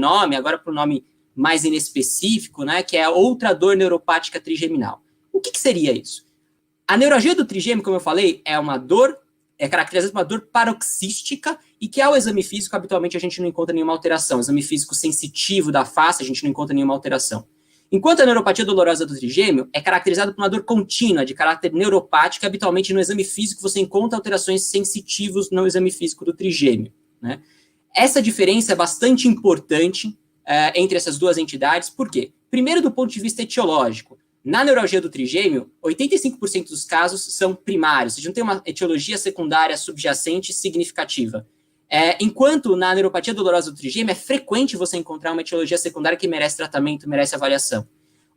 nome, agora para o nome mais inespecífico, né, que é outra dor neuropática trigeminal. O que seria isso? A neuralgia do trigêmeo, como eu falei, é uma dor, é caracterizada por uma dor paroxística e que ao exame físico, habitualmente, a gente não encontra nenhuma alteração. Exame físico sensitivo da face, a gente não encontra nenhuma alteração. Enquanto a neuropatia dolorosa do trigêmeo é caracterizada por uma dor contínua, de caráter neuropático, habitualmente no exame físico você encontra alterações sensitivas no exame físico do trigêmeo, né? Essa diferença é bastante importante entre essas duas entidades, por quê? Primeiro, do ponto de vista etiológico. Na neuralgia do trigêmeo, 85% dos casos são primários, ou seja, não tem uma etiologia secundária subjacente significativa. Enquanto na neuropatia dolorosa do trigêmeo é frequente você encontrar uma etiologia secundária que merece tratamento, merece avaliação.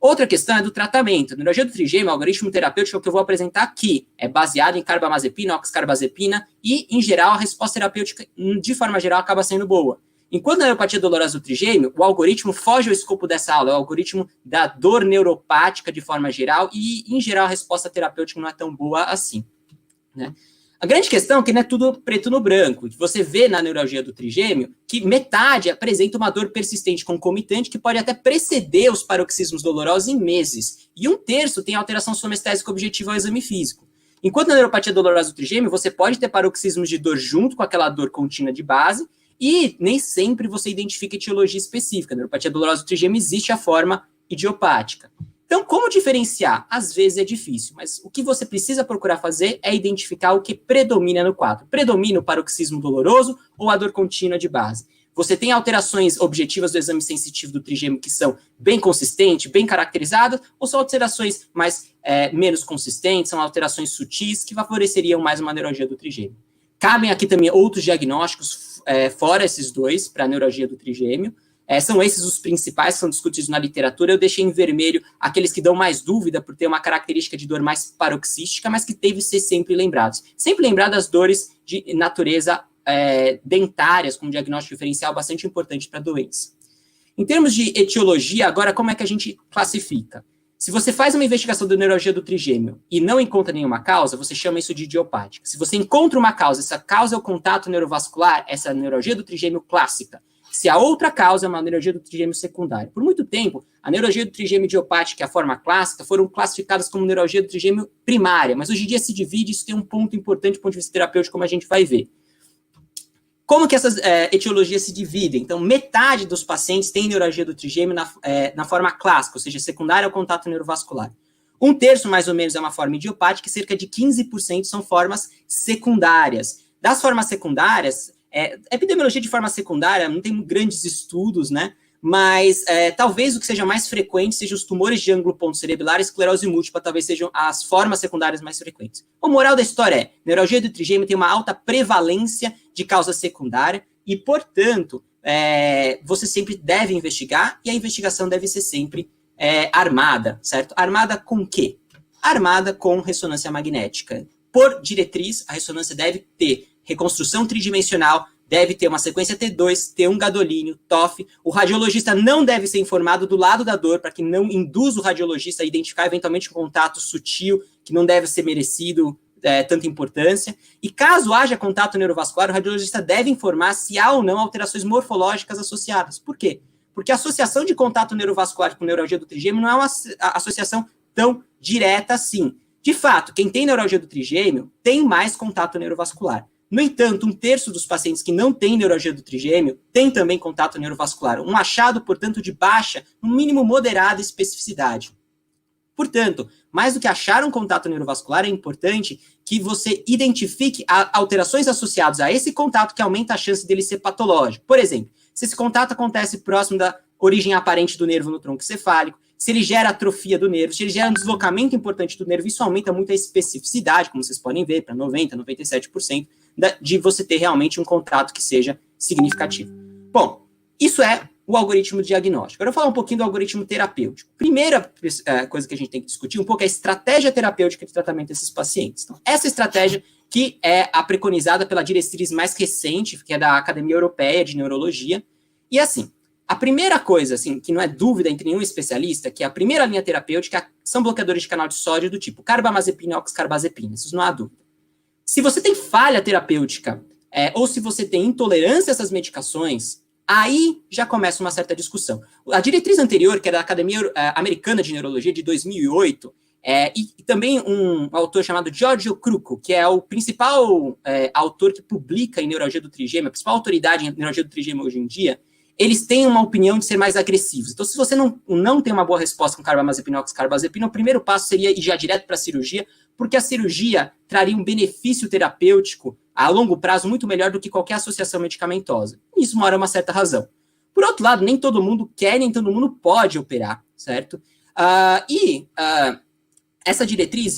Outra questão é do tratamento. A neuralgia do trigêmeo, o algoritmo terapêutico que eu vou apresentar aqui, é baseado em carbamazepina, oxcarbazepina, e, em geral, a resposta terapêutica, de forma geral, acaba sendo boa. Enquanto na neuropatia dolorosa do trigêmeo, o algoritmo foge ao escopo dessa aula, é o algoritmo da dor neuropática de forma geral, e, em geral, a resposta terapêutica não é tão boa assim, né? A grande questão é que não é tudo preto no branco. Você vê na neuralgia do trigêmeo que metade apresenta uma dor persistente concomitante que pode até preceder os paroxismos dolorosos em meses. E 1/3 tem alteração somestésica objetiva ao exame físico. Enquanto na neuropatia dolorosa do trigêmeo, você pode ter paroxismos de dor junto com aquela dor contínua de base e nem sempre você identifica etiologia específica. Na neuropatia dolorosa do trigêmeo existe a forma idiopática. Então, como diferenciar? Às vezes é difícil, mas o que você precisa procurar fazer é identificar o que predomina no quadro. Predomina o paroxismo doloroso ou a dor contínua de base? Você tem alterações objetivas do exame sensitivo do trigêmeo que são bem consistentes, bem caracterizadas, ou são alterações menos consistentes, são alterações sutis que favoreceriam mais uma neuralgia do trigêmeo? Cabem aqui também outros diagnósticos fora esses dois para a neuralgia do trigêmeo. São esses os principais que são discutidos na literatura. Eu deixei em vermelho aqueles que dão mais dúvida por ter uma característica de dor mais paroxística, mas que devem ser sempre lembrados. Sempre lembrar das dores de natureza dentárias, com um diagnóstico diferencial bastante importante para a doença. Em termos de etiologia, agora, como é que a gente classifica? Se você faz uma investigação da neuralgia do trigêmeo e não encontra nenhuma causa, você chama isso de idiopática. Se você encontra uma causa, essa causa é o contato neurovascular, essa é a neuralgia do trigêmeo clássica. Se a outra causa é uma neuralgia do trigêmeo secundária. Por muito tempo, a neuralgia do trigêmeo idiopática e a forma clássica foram classificadas como neuralgia do trigêmeo primária, mas hoje em dia se divide, isso tem um ponto importante do ponto de vista terapêutico, como a gente vai ver. Como que essas etiologias se dividem? Então, metade dos pacientes tem neuralgia do trigêmeo na forma clássica, ou seja, secundária ao contato neurovascular. 1/3, mais ou menos, é uma forma idiopática e cerca de 15% são formas secundárias. Das formas secundárias, epidemiologia de forma secundária não tem grandes estudos, né? Mas talvez o que seja mais frequente seja os tumores de ângulo ponto cerebelar e esclerose múltipla, talvez sejam as formas secundárias mais frequentes. O moral da história é, neuralgia do trigêmeo tem uma alta prevalência de causa secundária e, portanto, você sempre deve investigar e a investigação deve ser sempre armada, certo? Armada com o quê? Armada com ressonância magnética. Por diretriz, a ressonância deve ter reconstrução tridimensional, deve ter uma sequência T2, T1 gadolínio, TOF. O radiologista não deve ser informado do lado da dor, para que não induza o radiologista a identificar eventualmente um contato sutil, que não deve ser merecido tanta importância. E caso haja contato neurovascular, o radiologista deve informar se há ou não alterações morfológicas associadas. Por quê? Porque a associação de contato neurovascular com neuralgia do trigêmeo não é uma associação tão direta assim. De fato, quem tem neuralgia do trigêmeo tem mais contato neurovascular. No entanto, 1/3 dos pacientes que não têm neuralgia do trigêmeo tem também contato neurovascular. Um achado, portanto, de baixa, no mínimo moderada especificidade. Portanto, mais do que achar um contato neurovascular, é importante que você identifique alterações associadas a esse contato que aumenta a chance dele ser patológico. Por exemplo, se esse contato acontece próximo da origem aparente do nervo no tronco cefálico, se ele gera atrofia do nervo, se ele gera um deslocamento importante do nervo, isso aumenta muito a especificidade, como vocês podem ver, para 90%, 97%, de você ter realmente um contato que seja significativo. Bom, isso é o algoritmo diagnóstico. Agora eu vou falar um pouquinho do algoritmo terapêutico. Primeira coisa que a gente tem que discutir um pouco é a estratégia terapêutica de tratamento desses pacientes. Então, essa estratégia que é a preconizada pela diretriz mais recente, que é da Academia Europeia de Neurologia, e assim, a primeira coisa, assim, que não é dúvida entre nenhum especialista, que é a primeira linha terapêutica, são bloqueadores de canal de sódio do tipo carbamazepina e oxcarbazepina, isso não há dúvida. Se você tem falha terapêutica, ou se você tem intolerância a essas medicações, Aí já começa uma certa discussão. A diretriz anterior, que era da Academia Americana de Neurologia, de 2008, e também um autor chamado Giorgio Cruco, que é o principal autor que publica em neurologia do trigêmeo, a principal autoridade em neurologia do trigêmeo hoje em dia, eles têm uma opinião de ser mais agressivos. Então, se você não tem uma boa resposta com carbamazepina ou oxcarbazepina, o primeiro passo seria ir já direto para a cirurgia, porque a cirurgia traria um benefício terapêutico a longo prazo muito melhor do que qualquer associação medicamentosa. Isso mora uma certa razão. Por outro lado, nem todo mundo quer, nem todo mundo pode operar, certo? Essa diretriz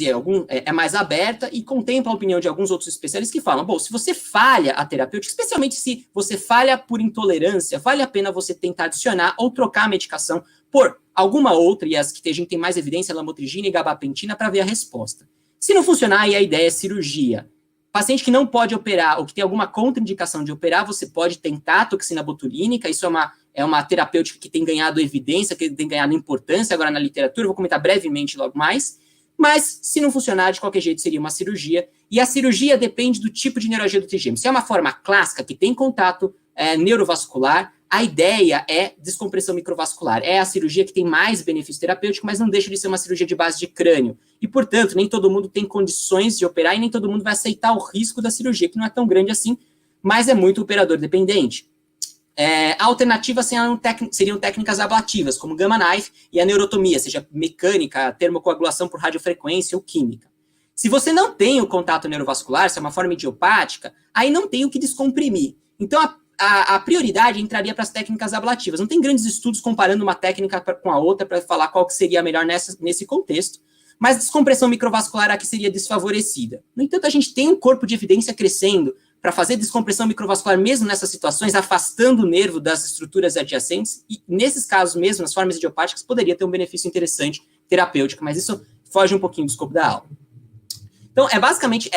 é mais aberta e contempla a opinião de alguns outros especialistas que falam, bom, se você falha a terapêutica, especialmente se você falha por intolerância, vale a pena você tentar adicionar ou trocar a medicação por alguma outra, e as que a gente tem mais evidência, lamotrigina e gabapentina, para ver a resposta. Se não funcionar, aí a ideia é cirurgia. Paciente que não pode operar ou que tem alguma contraindicação de operar, você pode tentar a toxina botulínica, isso é uma terapêutica que tem ganhado evidência, que tem ganhado importância agora na literatura, eu vou comentar brevemente logo mais. Mas, se não funcionar, de qualquer jeito, seria uma cirurgia. E a cirurgia depende do tipo de neurologia do trigêmeo. Se é uma forma clássica, que tem contato neurovascular, a ideia é descompressão microvascular. É a cirurgia que tem mais benefício terapêutico, mas não deixa de ser uma cirurgia de base de crânio. E, portanto, nem todo mundo tem condições de operar e nem todo mundo vai aceitar o risco da cirurgia, que não é tão grande assim, mas é muito operador dependente. A alternativa seriam técnicas ablativas, como gamma knife e a neurotomia, seja mecânica, termocoagulação por radiofrequência ou química. Se você não tem o contato neurovascular, se é uma forma idiopática, aí não tem o que descomprimir. Então, a prioridade entraria para as técnicas ablativas. Não tem grandes estudos comparando uma técnica com a outra para falar qual que seria a melhor nesse contexto, mas descompressão microvascular aqui seria desfavorecida. No entanto, a gente tem um corpo de evidência crescendo para fazer descompressão microvascular mesmo nessas situações, afastando o nervo das estruturas adjacentes, e nesses casos mesmo, nas formas idiopáticas, poderia ter um benefício interessante terapêutico, mas isso foge um pouquinho do escopo da aula. Então, é basicamente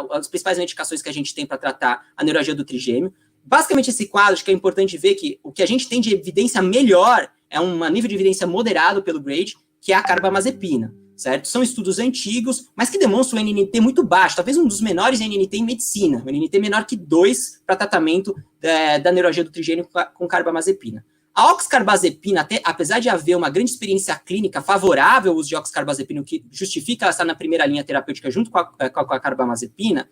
as principais medicações que a gente tem para tratar a neuralgia do trigêmeo. Basicamente, esse quadro, acho que é importante ver que o que a gente tem de evidência melhor é um nível de evidência moderado pelo GRADE, que é a carbamazepina, certo? São estudos antigos, mas que demonstram um NNT muito baixo, talvez um dos menores NNT em medicina, um NNT menor que 2 para tratamento da neuralgia do trigêmeo com carbamazepina. A oxcarbazepina, apesar de haver uma grande experiência clínica favorável ao uso de oxcarbazepina, o que justifica ela estar na primeira linha terapêutica junto com a carbamazepina,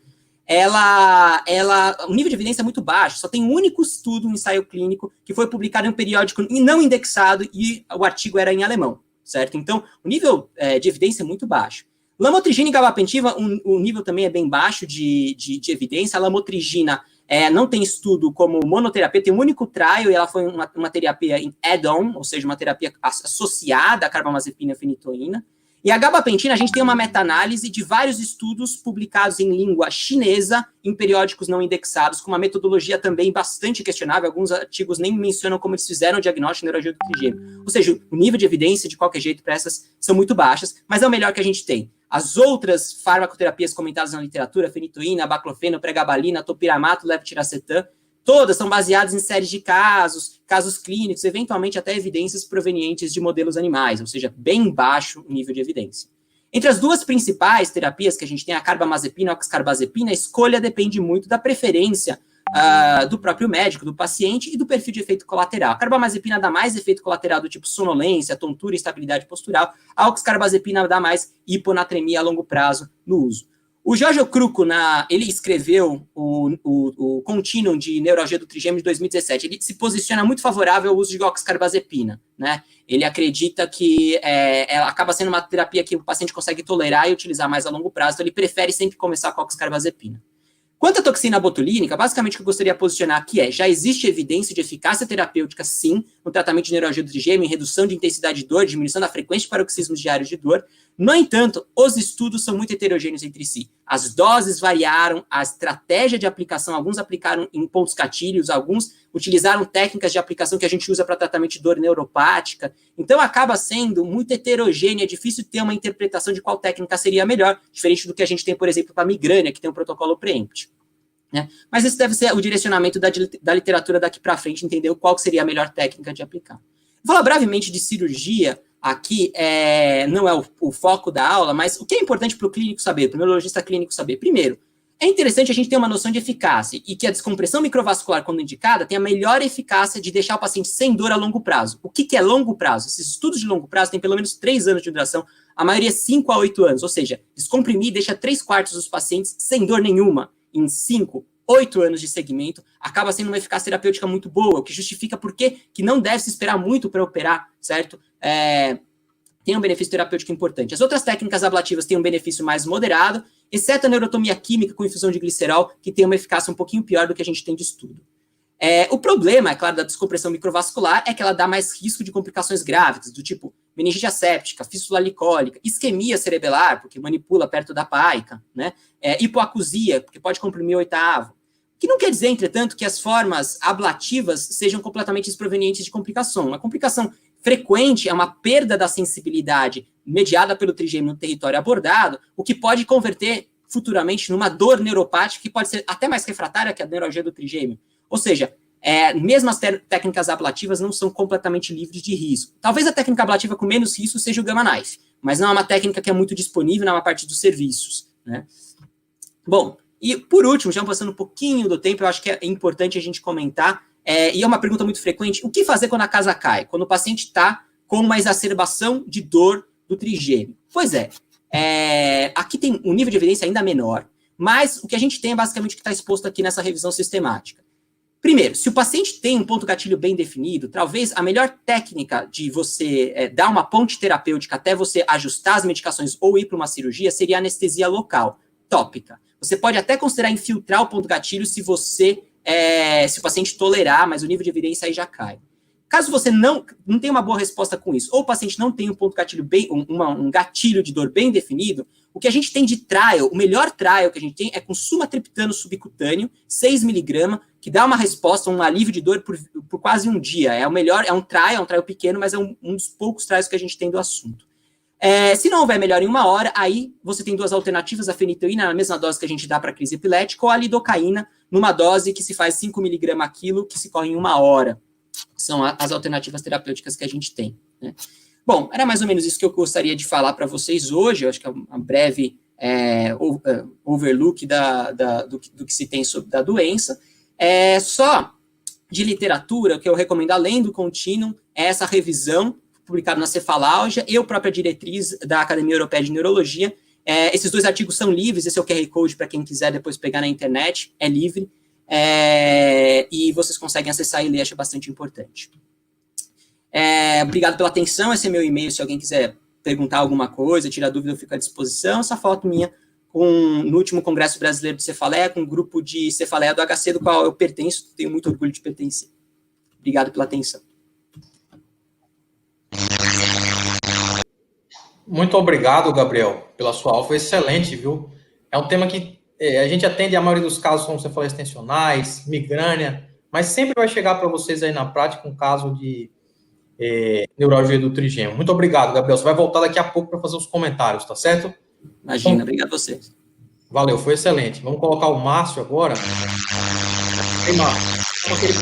o nível de evidência é muito baixo, só tem um único estudo, um ensaio clínico, que foi publicado em um periódico não indexado e o artigo era em alemão, certo? Então, o nível de evidência é muito baixo. Lamotrigina e gabapentina, o nível também é bem baixo de evidência. A lamotrigina não tem estudo como monoterapia, tem um único trial, e ela foi uma terapia em add-on, ou seja, uma terapia associada à carbamazepina e fenitoína. E a gabapentina, a gente tem uma meta-análise de vários estudos publicados em língua chinesa, em periódicos não indexados, com uma metodologia também bastante questionável. Alguns artigos nem mencionam como eles fizeram o diagnóstico de neuralgia do trigêmeo. Ou seja, o nível de evidência, de qualquer jeito, para essas são muito baixas, mas é o melhor que a gente tem. As outras farmacoterapias comentadas na literatura, fenitoína, baclofeno, pregabalina, topiramato, levetiracetam, todas são baseadas em séries de casos clínicos, eventualmente até evidências provenientes de modelos animais, ou seja, bem baixo o nível de evidência. Entre as duas principais terapias que a gente tem, a carbamazepina e a oxcarbazepina, a escolha depende muito da preferência do próprio médico, do paciente e do perfil de efeito colateral. A carbamazepina dá mais efeito colateral do tipo sonolência, tontura e instabilidade postural. A oxcarbazepina dá mais hiponatremia a longo prazo no uso. O Giorgio Cruco, ele escreveu o Continuum de Neuralgia do Trigêmeo de 2017. Ele se posiciona muito favorável ao uso de oxcarbazepina, né? Ele acredita que ela acaba sendo uma terapia que o paciente consegue tolerar e utilizar mais a longo prazo, então ele prefere sempre começar com a oxcarbazepina. Quanto à toxina botulínica, basicamente o que eu gostaria de posicionar aqui já existe evidência de eficácia terapêutica, sim, no tratamento de neuralgia do trigêmeo, em redução de intensidade de dor, diminuição da frequência de paroxismos diários de dor. No entanto, os estudos são muito heterogêneos entre si. As doses variaram, a estratégia de aplicação, alguns aplicaram em pontos gatilhos, alguns utilizaram técnicas de aplicação que a gente usa para tratamento de dor neuropática. Então, acaba sendo muito heterogêneo, é difícil ter uma interpretação de qual técnica seria a melhor, diferente do que a gente tem, por exemplo, para a migrânia, que tem um protocolo preempt. Né? Mas esse deve ser o direcionamento da literatura daqui para frente, entender qual seria a melhor técnica de aplicar. Vou falar brevemente de cirurgia, aqui não é o foco da aula, mas o que é importante para o clínico saber, para o neurologista clínico saber? Primeiro, É interessante a gente ter uma noção de eficácia e que a descompressão microvascular, quando indicada, tem a melhor eficácia de deixar o paciente sem dor a longo prazo. O que é longo prazo? Esses estudos de longo prazo têm pelo menos 3 anos de duração, a maioria 5 a 8 anos, ou seja, descomprimir deixa 3/4 dos pacientes sem dor nenhuma em 5, 8 anos de segmento, acaba sendo uma eficácia terapêutica muito boa, o que justifica por que não deve se esperar muito para operar, certo? Tem um benefício terapêutico importante. As outras técnicas ablativas têm um benefício mais moderado, exceto a neurotomia química com infusão de glicerol, que tem uma eficácia um pouquinho pior do que a gente tem de estudo. O problema, é claro, da descompressão microvascular é que ela dá mais risco de complicações graves, do tipo meningite asséptica, fístula licólica, isquemia cerebelar, porque manipula perto da paica, né? Hipoacusia, porque pode comprimir o oitavo. Que não quer dizer, entretanto, que as formas ablativas sejam completamente desprovenientes de complicação. Uma complicação frequente é uma perda da sensibilidade mediada pelo trigêmeo no território abordado, o que pode converter futuramente numa dor neuropática que pode ser até mais refratária que a neuralgia do trigêmeo. Ou seja, mesmo as técnicas ablativas não são completamente livres de risco. Talvez a técnica ablativa com menos risco seja o Gamma Knife, mas não é uma técnica que é muito disponível na maior parte dos serviços, né? Bom, e por último, já passando um pouquinho do tempo, eu acho que é importante a gente comentar, e é uma pergunta muito frequente, o que fazer quando a casa cai? Quando o paciente está com uma exacerbação de dor do trigêmeo? Pois aqui tem um nível de evidência ainda menor, mas o que a gente tem é basicamente o que está exposto aqui nessa revisão sistemática. Primeiro, se o paciente tem um ponto gatilho bem definido, talvez a melhor técnica de você dar uma ponte terapêutica até você ajustar as medicações ou ir para uma cirurgia seria a anestesia local, tópica. Você pode até considerar infiltrar o ponto gatilho se o paciente tolerar, mas o nível de evidência aí já cai. Caso você não tenha uma boa resposta com isso, ou o paciente não tem um ponto gatilho um gatilho de dor bem definido, o que a gente tem de trial, o melhor trial que a gente tem é com sumatriptano subcutâneo, 6 mg, que dá uma resposta, um alívio de dor por quase um dia. É um trial pequeno, mas é um dos poucos trials que a gente tem do assunto. Se não houver melhor em 1 hora, aí você tem 2 alternativas, a fenitoína na mesma dose que a gente dá para crise epilética, ou a lidocaína numa dose que se faz 5 mg a quilo, que se corre em 1 hora. São as alternativas terapêuticas que a gente tem, né? Bom, era mais ou menos isso que eu gostaria de falar para vocês hoje. Eu acho que é uma breve overlook do que se tem da doença. Só de literatura, o que eu recomendo, além do Continuum, é essa revisão publicada na Cefalálgia e a própria diretriz da Academia Europeia de Neurologia. Esses 2 artigos são livres, esse é o QR Code para quem quiser depois pegar na internet, é livre. E vocês conseguem acessar e ler, acho bastante importante. Obrigado pela atenção, esse é meu e-mail, se alguém quiser perguntar alguma coisa, tirar dúvida, eu fico à disposição. Essa foto minha no último Congresso Brasileiro de Cefaleia, com um grupo de cefaleia do HC, do qual eu pertenço, tenho muito orgulho de pertencer. Obrigado pela atenção. Muito obrigado, Gabriel, pela sua aula, foi excelente, viu? É um tema que a gente atende a maioria dos casos, como você falou, extensionais, migrânia, mas sempre vai chegar para vocês aí na prática um caso de neuralgia do trigêmeo. Muito obrigado, Gabriel. Você vai voltar daqui a pouco para fazer os comentários, tá certo? Imagina, obrigado a vocês. Valeu, foi excelente. Vamos colocar o Márcio agora. Ei, Márcio, aquele